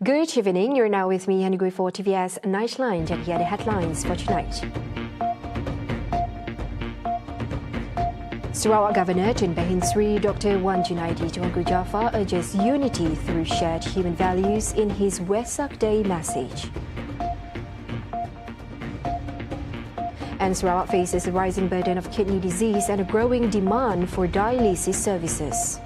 Good evening, you're now with me, Henry for TVS Nightline. Jadi ada headlines for tonight. Sarawak Governor Tun Behin Sri Dr. WAN JUNAIDI Tuanku Jaafar urges unity through shared human values in his WESAK Day message. And Sarawak faces a rising burden of kidney disease and a growing demand for dialysis services.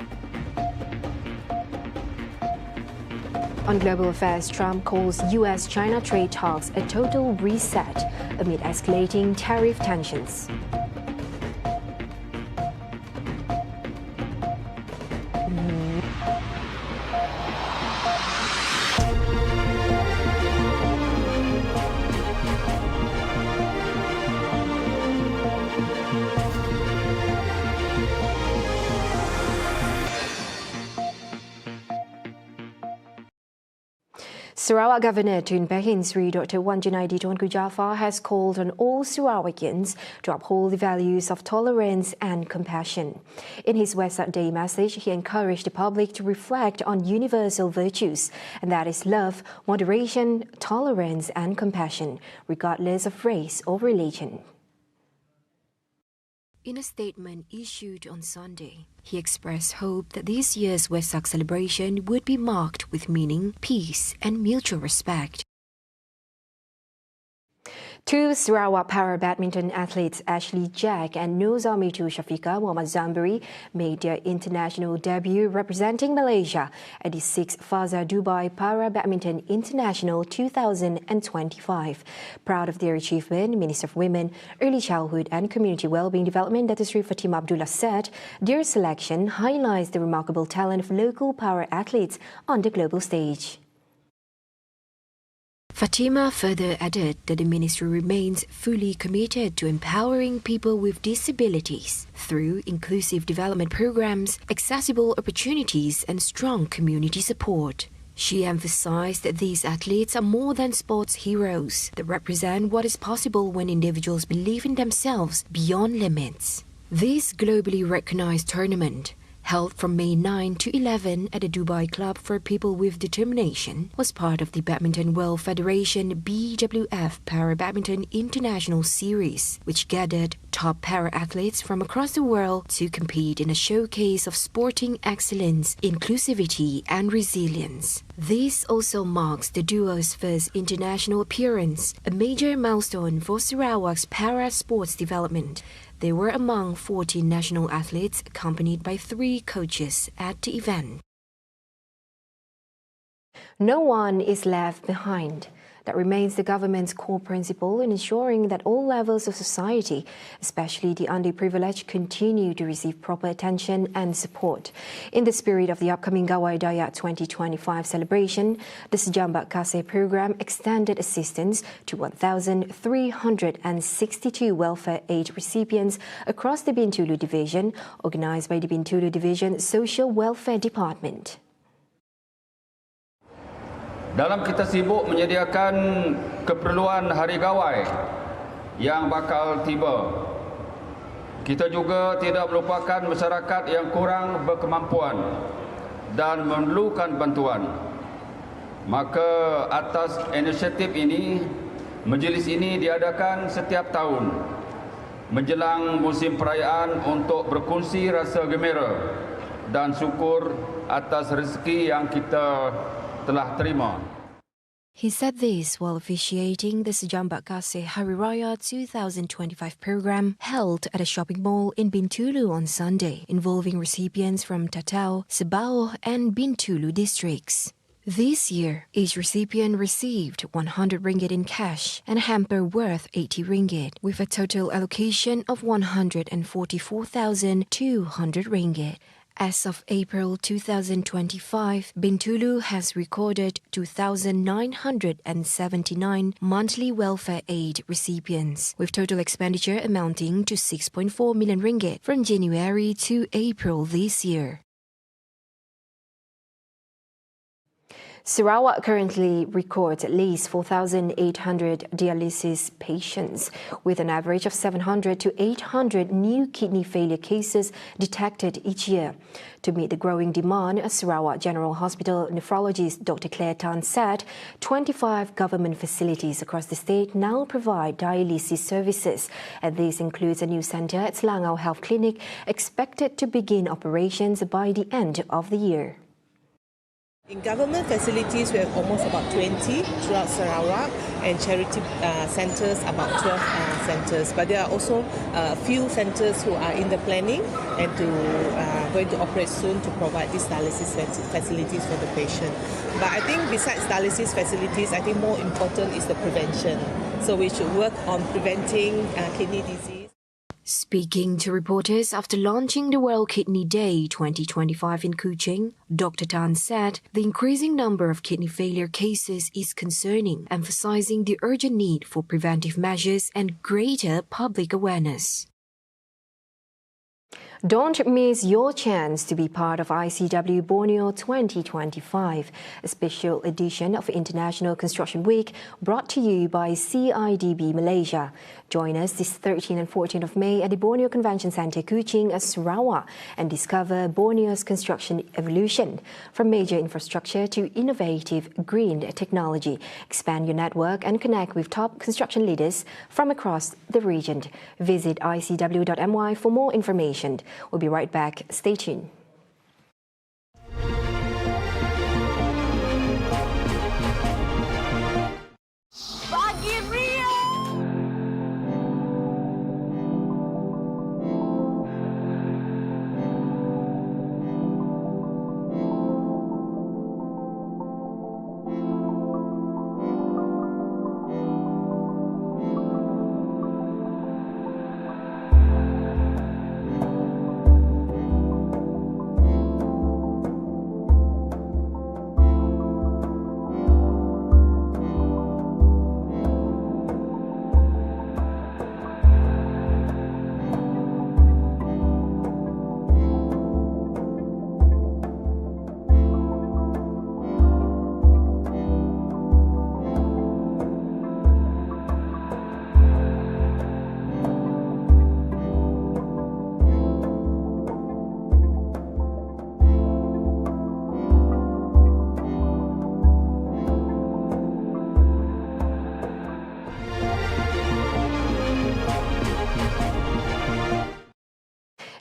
On global affairs, Trump calls US-China trade talks a total reset amid escalating tariff tensions. Sarawak Governor Tun Behin Sri Dr. WAN JUNAIDI Tuanku Jaafar has called on all Sarawakians to uphold the values of tolerance and compassion. In his WESAK Day message, he encouraged the public to reflect on universal virtues, and that is love, moderation, tolerance and compassion, regardless of race or religion. In a statement issued on Sunday, he expressed hope that this year's WESAK celebration would be marked with meaning, peace and mutual respect. Two Sarawak para badminton athletes Ashley Jack and Nozamitu Shafiqah Muhammad Zambari made their international debut representing Malaysia at the 6th Faza Dubai Para Badminton International 2025. Proud of their achievement, Minister of Women, Early Childhood and Community Wellbeing Development Dr. Sri Fatima Abdullah said their selection highlights the remarkable talent of local para athletes on the global stage. Fatima further added that the ministry remains fully committed to empowering people with disabilities through inclusive development programs, accessible opportunities and strong community support. She emphasized that these athletes are more than sports heroes that represent what is possible when individuals believe in themselves beyond limits. This globally recognized tournament, held from May 9 to 11 at the Dubai Club for People with Determination, was part of the Badminton World Federation BWF Para Badminton International Series, which gathered top para-athletes from across the world to compete in a showcase of sporting excellence, inclusivity and resilience. This also marks the duo's first international appearance, a major milestone for Sarawak's para-sports development. They were among 14 national athletes accompanied by 3 coaches at the event. No one is left behind. That remains the government's core principle in ensuring that all levels of society, especially the underprivileged, continue to receive proper attention and support. In the spirit of the upcoming Gawai Dayak 2025 celebration, the Sejambak Kasih program extended assistance to 1,362 welfare aid recipients across the Bintulu Division, organised by the Bintulu Division Social Welfare Department. Dalam kita sibuk menyediakan keperluan hari gawai yang bakal tiba, kita juga tidak melupakan masyarakat yang kurang berkemampuan dan memerlukan bantuan. Maka atas inisiatif ini, majlis ini diadakan setiap tahun menjelang musim perayaan untuk berkongsi rasa gembira dan syukur atas rezeki yang kita telah terima. He said this while officiating the Sejambak Kasih Hari Raya 2025 program held at a shopping mall in Bintulu on Sunday, involving recipients from Tatau, Sebao and Bintulu districts. This year, each recipient received 100 ringgit in cash and a hamper worth 80 ringgit, with a total allocation of 144,200 ringgit. As of April 2025, Bintulu has recorded 2,979 monthly welfare aid recipients, with total expenditure amounting to 6.4 million ringgit from January to April this year. Sarawak currently records at least 4,800 dialysis patients, with an average of 700 to 800 new kidney failure cases detected each year. To meet the growing demand, Sarawak General Hospital nephrologist Dr. Claire Tan said 25 government facilities across the state now provide dialysis services, and this includes a new centre at Selangor Health Clinic expected to begin operations by the end of the year. In government facilities, we have almost about 20 throughout Sarawak, and charity centres about 12 centres. But there are also a few centres who are in the planning and going to operate soon to provide these dialysis facilities for the patient. But I think besides dialysis facilities, I think more important is the prevention. So we should work on preventing kidney disease. Speaking to reporters after launching the World Kidney Day 2025 in Kuching, Dr. Tan said the increasing number of kidney failure cases is concerning, emphasizing the urgent need for preventive measures and greater public awareness. Don't miss your chance to be part of ICW Borneo 2025, a special edition of International Construction Week brought to you by CIDB Malaysia. Join us this 13 and 14 of May at the Borneo Convention Centre, Kuching, Sarawak, and discover Borneo's construction evolution. From major infrastructure to innovative green technology, expand your network and connect with top construction leaders from across the region. Visit icw.my for more information. We'll be right back. Stay tuned.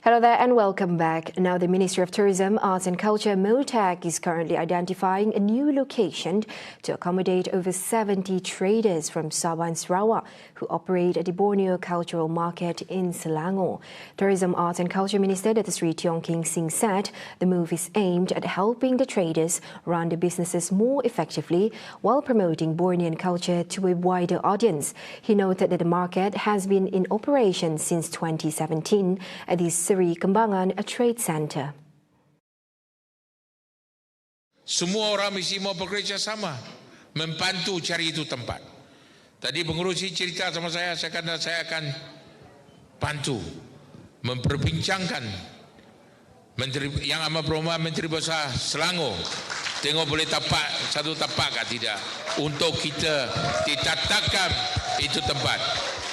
Hello there and welcome back. Now the Ministry of Tourism, Arts and Culture, MOTAC, is currently identifying a new location to accommodate over 70 traders from Sabah and Sarawak who operate at the Borneo Cultural Market in Selangor. Tourism, Arts and Culture Minister Dr. Sri Tiong King Sing said the move is aimed at helping the traders run their businesses more effectively while promoting Bornean culture to a wider audience. He noted that the market has been in operation since 2017 at the Seri Kembangan, a trade center. Semua orang mesti mau bekerja sama, membantu cari itu tempat. Tadi pengurusi cerita sama saya akan bantu memperbincangkan Menteri yang amat berhormat Menteri Besar Selangor. Tengok boleh satu tapak atau tidak untuk kita ditatapkan itu tempat.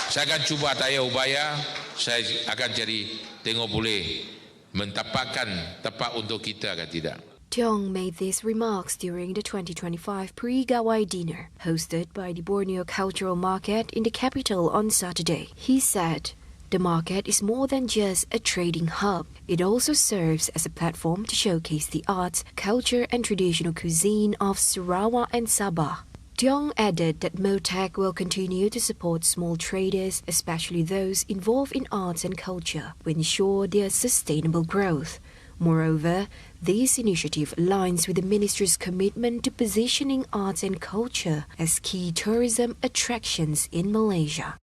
Saya akan cuba daya upaya, saya akan cari tengok boleh mentapakkan tempat untuk kita atau tidak. Tiong made these remarks during the 2025 pre-Gawai dinner hosted by the Borneo Cultural Market in the capital on Saturday. He said, the market is more than just a trading hub. It also serves as a platform to showcase the arts, culture and traditional cuisine of Sarawak and Sabah. Tiong added that MOTAC will continue to support small traders, especially those involved in arts and culture, to ensure their sustainable growth. Moreover, this initiative aligns with the Ministry's commitment to positioning arts and culture as key tourism attractions in Malaysia.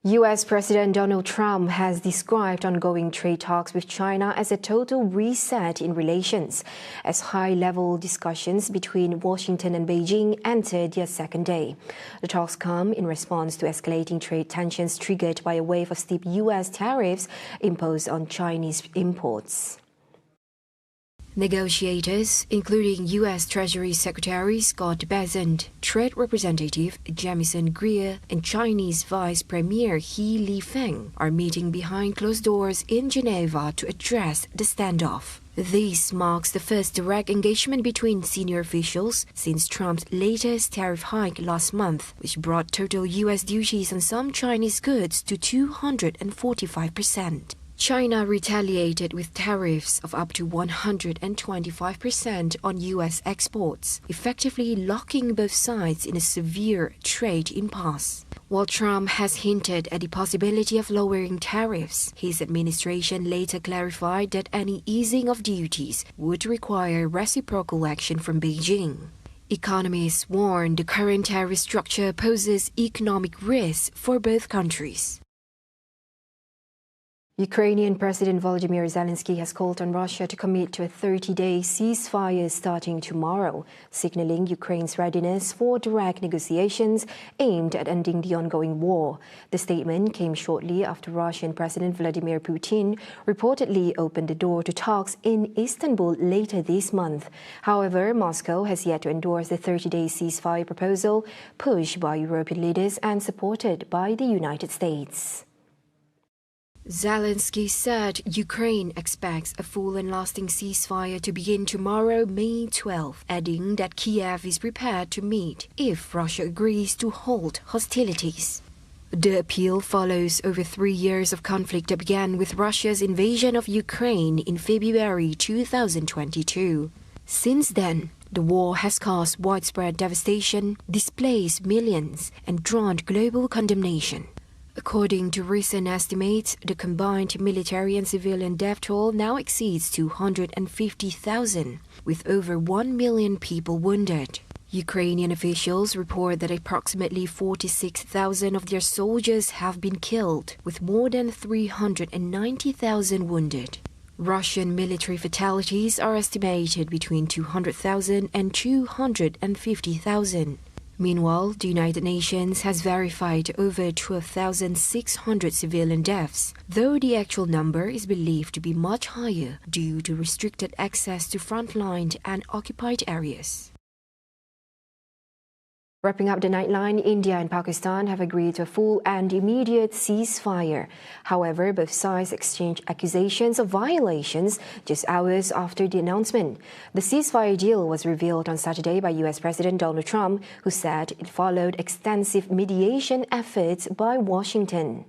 U.S. President Donald Trump has described ongoing trade talks with China as a total reset in relations, as high-level discussions between Washington and Beijing entered their second day. The talks come in response to escalating trade tensions triggered by a wave of steep U.S. tariffs imposed on Chinese imports. Negotiators, including U.S. Treasury Secretary Scott Bessent, Trade Representative Jamieson Greer, and Chinese Vice Premier He Lifeng, are meeting behind closed doors in Geneva to address the standoff. This marks the first direct engagement between senior officials since Trump's latest tariff hike last month, which brought total U.S. duties on some Chinese goods to 245%. China retaliated with tariffs of up to 125% on U.S. exports, effectively locking both sides in a severe trade impasse. While Trump has hinted at the possibility of lowering tariffs, his administration later clarified that any easing of duties would require reciprocal action from Beijing. Economists warn the current tariff structure poses economic risks for both countries. Ukrainian President Volodymyr Zelensky has called on Russia to commit to a 30-day ceasefire starting tomorrow, signaling Ukraine's readiness for direct negotiations aimed at ending the ongoing war. The statement came shortly after Russian President Vladimir Putin reportedly opened the door to talks in Istanbul later this month. However, Moscow has yet to endorse the 30-day ceasefire proposal pushed by European leaders and supported by the United States. Zelensky said Ukraine expects a full and lasting ceasefire to begin tomorrow, May 12, adding that Kiev is prepared to meet if Russia agrees to halt hostilities. The appeal follows over 3 years of conflict that began with Russia's invasion of Ukraine in February 2022. Since then, the war has caused widespread devastation, displaced millions, and drawn global condemnation. According to recent estimates, the combined military and civilian death toll now exceeds 250,000, with over 1 million people wounded. Ukrainian officials report that approximately 46,000 of their soldiers have been killed, with more than 390,000 wounded. Russian military fatalities are estimated between 200,000 and 250,000. Meanwhile, the United Nations has verified over 12,600 civilian deaths, though the actual number is believed to be much higher due to restricted access to frontline and occupied areas. Wrapping up the Nightline, India and Pakistan have agreed to a full and immediate ceasefire. However, both sides exchanged accusations of violations just hours after the announcement. The ceasefire deal was revealed on Saturday by U.S. President Donald Trump, who said it followed extensive mediation efforts by Washington.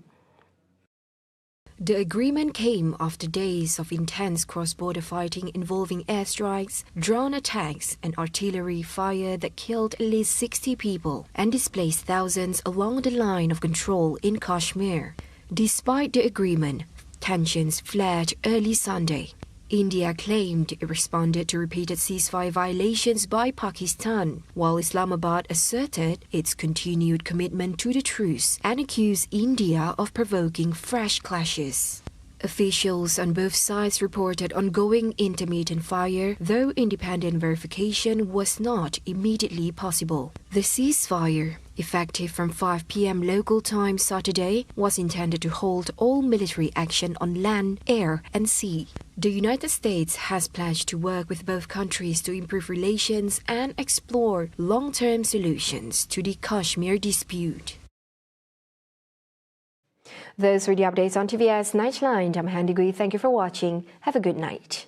The agreement came after days of intense cross-border fighting involving airstrikes, drone attacks, and artillery fire that killed at least 60 people and displaced thousands along the line of control in Kashmir. Despite the agreement, tensions flared early Sunday. India claimed it responded to repeated ceasefire violations by Pakistan, while Islamabad asserted its continued commitment to the truce and accused India of provoking fresh clashes. Officials on both sides reported ongoing intermittent fire, though independent verification was not immediately possible. The ceasefire, effective from 5 p.m. local time Saturday, was intended to halt all military action on land, air, and sea. The United States has pledged to work with both countries to improve relations and explore long-term solutions to the Kashmir dispute. Those were the updates on TVS Nightline. I'm Handy Gui. Thank you for watching. Have a good night.